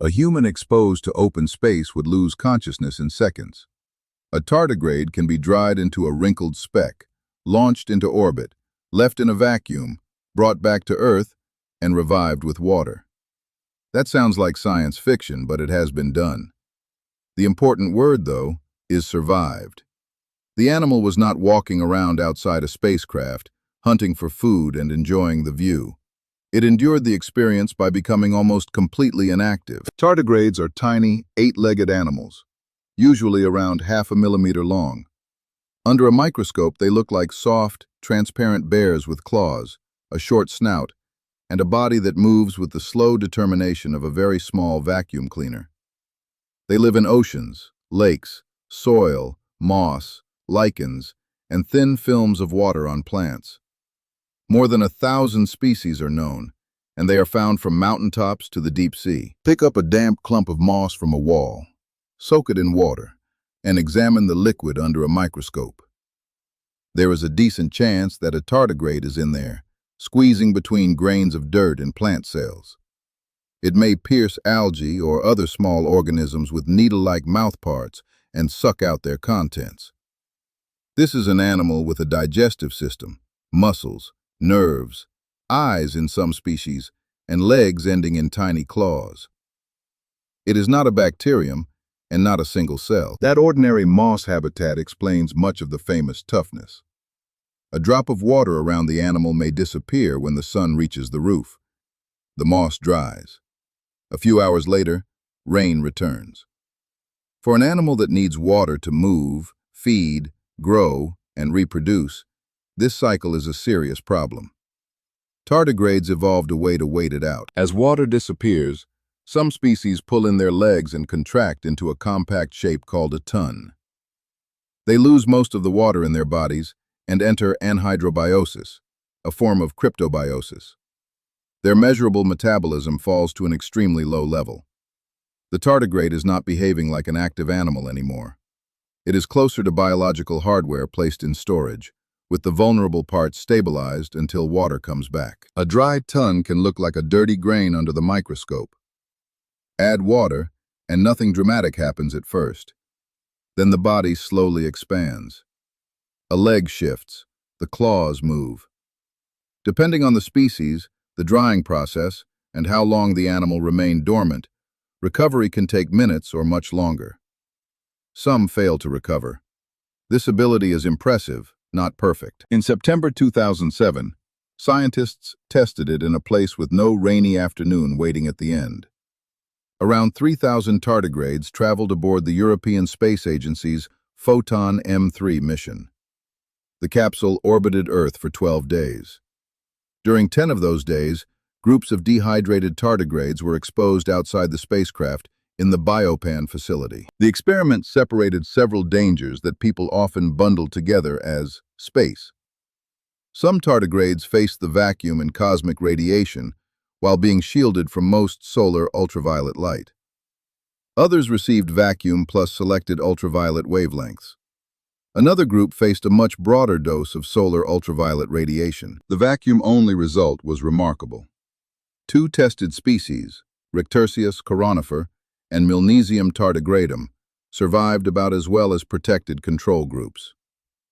A human exposed to open space would lose consciousness in seconds. A tardigrade can be dried into a wrinkled speck, launched into orbit, left in a vacuum, brought back to Earth, and revived with water. That sounds like science fiction, but it has been done. The important word, though, is survived. The animal was not walking around outside a spacecraft, hunting for food and enjoying the view. It endured the experience by becoming almost completely inactive. Tardigrades are tiny, eight-legged animals, usually around half a millimeter long. Under a microscope, they look like soft, transparent bears with claws, a short snout, and a body that moves with the slow determination of a very small vacuum cleaner. They live in oceans, lakes, soil, moss, lichens, and thin films of water on plants. More than 1,000 species are known, and they are found from mountaintops to the deep sea. Pick up a damp clump of moss from a wall, soak it in water, and examine the liquid under a microscope. There is a decent chance that a tardigrade is in there, squeezing between grains of dirt and plant cells. It may pierce algae or other small organisms with needle-like mouthparts and suck out their contents. This is an animal with a digestive system, muscles, nerves, eyes in some species, and legs ending in tiny claws. It is not a bacterium and not a single cell. That ordinary moss habitat explains much of the famous toughness. A drop of water around the animal may disappear when the sun reaches the roof. The moss dries. A few hours later, rain returns. For an animal that needs water to move, feed, grow, and reproduce, this cycle is a serious problem. Tardigrades evolved a way to wait it out. As water disappears, some species pull in their legs and contract into a compact shape called a tun. They lose most of the water in their bodies and enter anhydrobiosis, a form of cryptobiosis. Their measurable metabolism falls to an extremely low level. The tardigrade is not behaving like an active animal anymore. It is closer to biological hardware placed in storage, with the vulnerable parts stabilized until water comes back. A dry tun can look like a dirty grain under the microscope. Add water, and nothing dramatic happens at first. Then the body slowly expands. A leg shifts, the claws move. Depending on the species, the drying process, and how long the animal remained dormant, recovery can take minutes or much longer. Some fail to recover. This ability is impressive, not perfect. In September 2007, scientists tested it in a place with no rainy afternoon waiting at the end. Around 3,000 tardigrades traveled aboard the European Space Agency's Photon M3 mission. The capsule orbited Earth for 12 days. During 10 of those days, groups of dehydrated tardigrades were exposed outside the spacecraft in the Biopan facility. The experiment separated several dangers that people often bundle together as space. Some tardigrades faced the vacuum and cosmic radiation while being shielded from most solar ultraviolet light. Others received vacuum plus selected ultraviolet wavelengths. Another group faced a much broader dose of solar ultraviolet radiation. The vacuum-only result was remarkable. 2 tested species, Rictursius coronifer and Milnesium tardigradum, survived about as well as protected control groups.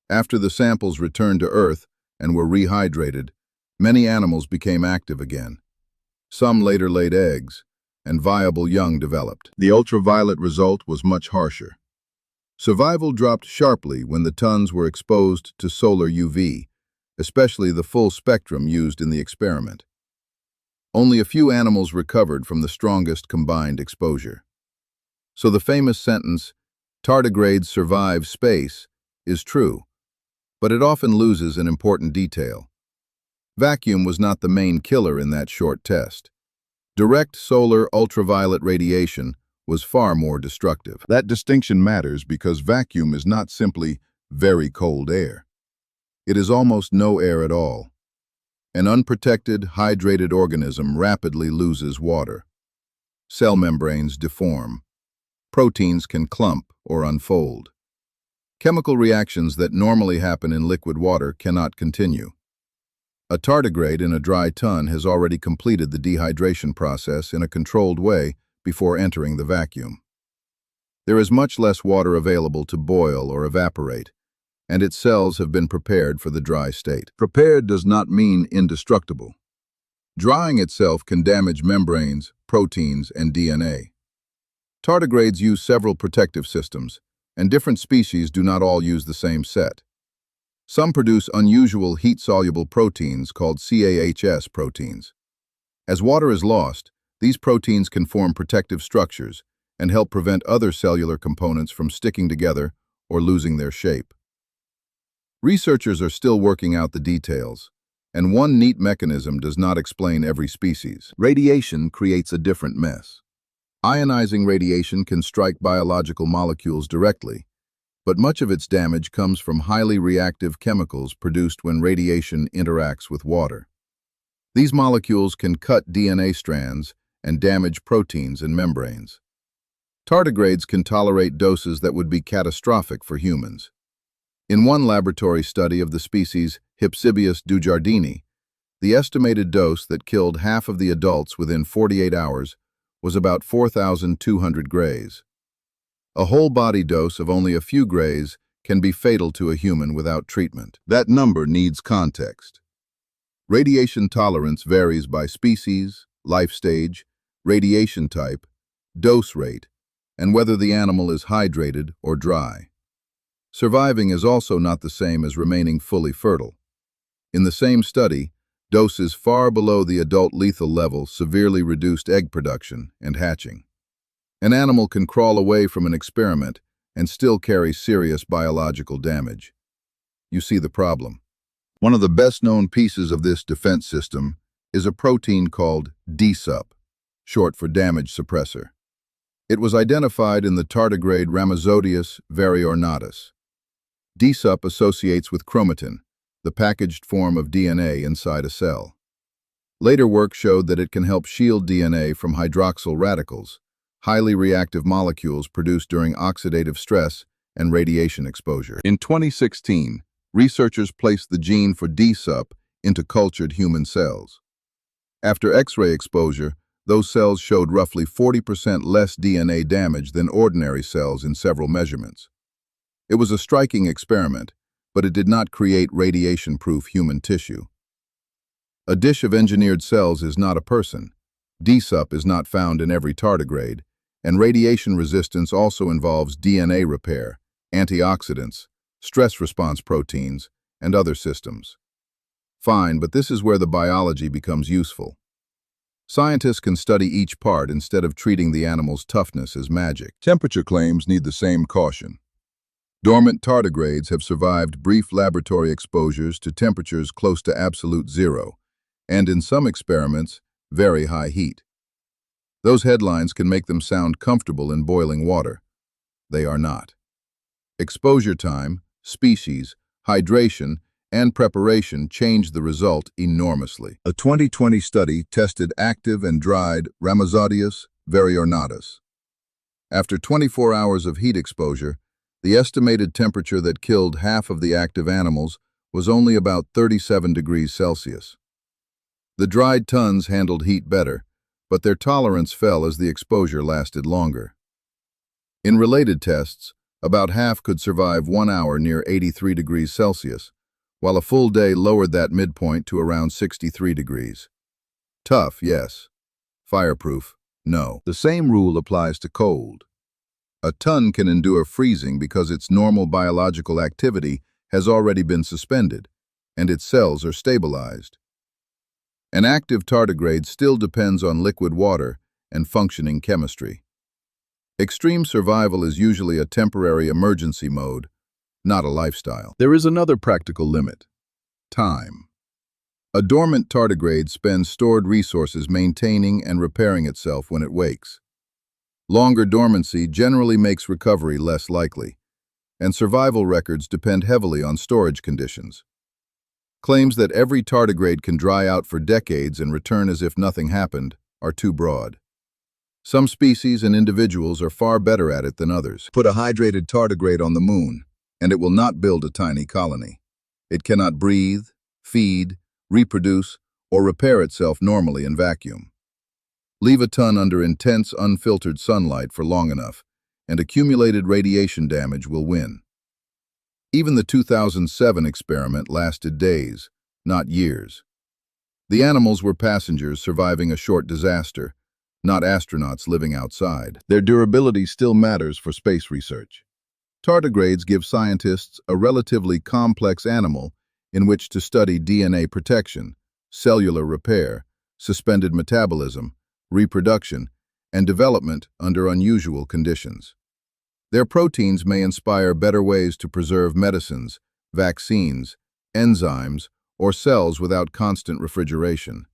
After the samples returned to Earth and were rehydrated, many animals became active again. Some later laid eggs, and viable young developed. The ultraviolet result was much harsher. Survival dropped sharply when the tuns were exposed to solar UV, especially the full spectrum used in the experiment. Only a few animals recovered from the strongest combined exposure. So the famous sentence, "Tardigrades survive space," is true, but it often loses an important detail. Vacuum was not the main killer in that short test. Direct solar ultraviolet radiation was far more destructive. That distinction matters because vacuum is not simply very cold air. It is almost no air at all. An unprotected, hydrated organism rapidly loses water. Cell membranes deform. Proteins can clump or unfold. Chemical reactions that normally happen in liquid water cannot continue. A tardigrade in a dry tun has already completed the dehydration process in a controlled way before entering the vacuum. There is much less water available to boil or evaporate, and its cells have been prepared for the dry state. Prepared does not mean indestructible. Drying itself can damage membranes, proteins, and DNA. Tardigrades use several protective systems, and different species do not all use the same set. Some produce unusual heat-soluble proteins called CAHS proteins. As water is lost, these proteins can form protective structures and help prevent other cellular components from sticking together or losing their shape. Researchers are still working out the details, and one neat mechanism does not explain every species. Radiation creates a different mess. Ionizing radiation can strike biological molecules directly, but much of its damage comes from highly reactive chemicals produced when radiation interacts with water. These molecules can cut DNA strands and damage proteins and membranes. Tardigrades can tolerate doses that would be catastrophic for humans. In one laboratory study of the species Hypsibius dujardini, the estimated dose that killed half of the adults within 48 hours was about 4,200 grays. A whole-body dose of only a few grays can be fatal to a human without treatment. That number needs context. Radiation tolerance varies by species, life stage, radiation type, dose rate, and whether the animal is hydrated or dry. Surviving is also not the same as remaining fully fertile. In the same study, doses far below the adult lethal level severely reduced egg production and hatching. An animal can crawl away from an experiment and still carry serious biological damage. You see the problem. One of the best-known pieces of this defense system is a protein called Dsup, short for damage suppressor. It was identified in the tardigrade Rhamazodius variornatus. Dsup associates with chromatin, the packaged form of DNA inside a cell. Later work showed that it can help shield DNA from hydroxyl radicals, highly reactive molecules produced during oxidative stress and radiation exposure. In 2016, researchers placed the gene for Dsup into cultured human cells. After X-ray exposure, those cells showed roughly 40% less DNA damage than ordinary cells in several measurements. It was a striking experiment, but it did not create radiation-proof human tissue. A dish of engineered cells is not a person. Dsup is not found in every tardigrade, and radiation resistance also involves DNA repair, antioxidants, stress response proteins, and other systems. Fine, but this is where the biology becomes useful. Scientists can study each part instead of treating the animal's toughness as magic. Temperature claims need the same caution. Dormant tardigrades have survived brief laboratory exposures to temperatures close to absolute zero, and in some experiments, very high heat. Those headlines can make them sound comfortable in boiling water. They are not. Exposure time, species, hydration, and preparation change the result enormously. A 2020 study tested active and dried Rhamazodius variornatus. After 24 hours of heat exposure, the estimated temperature that killed half of the active animals was only about 37 degrees Celsius. The dried tuns handled heat better, but their tolerance fell as the exposure lasted longer. In related tests, about half could survive 1 hour near 83 degrees Celsius, while a full day lowered that midpoint to around 63 degrees. Tough, yes. Fireproof, no. The same rule applies to cold. A tun can endure freezing because its normal biological activity has already been suspended, and its cells are stabilized. An active tardigrade still depends on liquid water and functioning chemistry. Extreme survival is usually a temporary emergency mode, not a lifestyle. There is another practical limit: time. A dormant tardigrade spends stored resources maintaining and repairing itself when it wakes. Longer dormancy generally makes recovery less likely, and survival records depend heavily on storage conditions. Claims that every tardigrade can dry out for decades and return as if nothing happened are too broad. Some species and individuals are far better at it than others. Put a hydrated tardigrade on the moon, and it will not build a tiny colony. It cannot breathe, feed, reproduce, or repair itself normally in vacuum. Leave a ton under intense, unfiltered sunlight for long enough, and accumulated radiation damage will win. Even the 2007 experiment lasted days, not years. The animals were passengers surviving a short disaster, not astronauts living outside. Their durability still matters for space research. Tardigrades give scientists a relatively complex animal in which to study DNA protection, cellular repair, suspended metabolism, reproduction, and development under unusual conditions. Their proteins may inspire better ways to preserve medicines, vaccines, enzymes, or cells without constant refrigeration.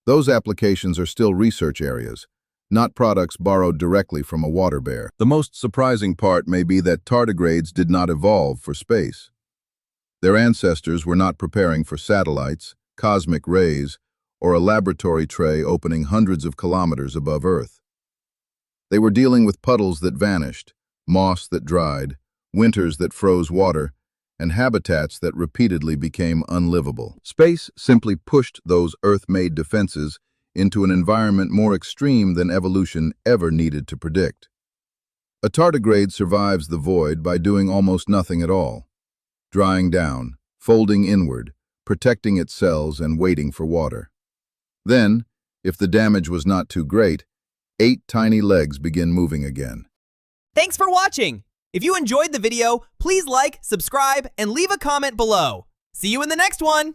Those applications are still research areas, not products borrowed directly from a water bear. The most surprising part may be that tardigrades did not evolve for space. Their ancestors were not preparing for satellites, cosmic rays, or a laboratory tray opening hundreds of kilometers above Earth. They were dealing with puddles that vanished, moss that dried, winters that froze water, and habitats that repeatedly became unlivable. Space simply pushed those Earth-made defenses into an environment more extreme than evolution ever needed to predict. A tardigrade survives the void by doing almost nothing at all, drying down, folding inward, protecting its cells and waiting for water. Then, if the damage was not too great, 8 tiny legs begin moving again. Thanks for watching! If you enjoyed the video, please like, subscribe, and leave a comment below. See you in the next one!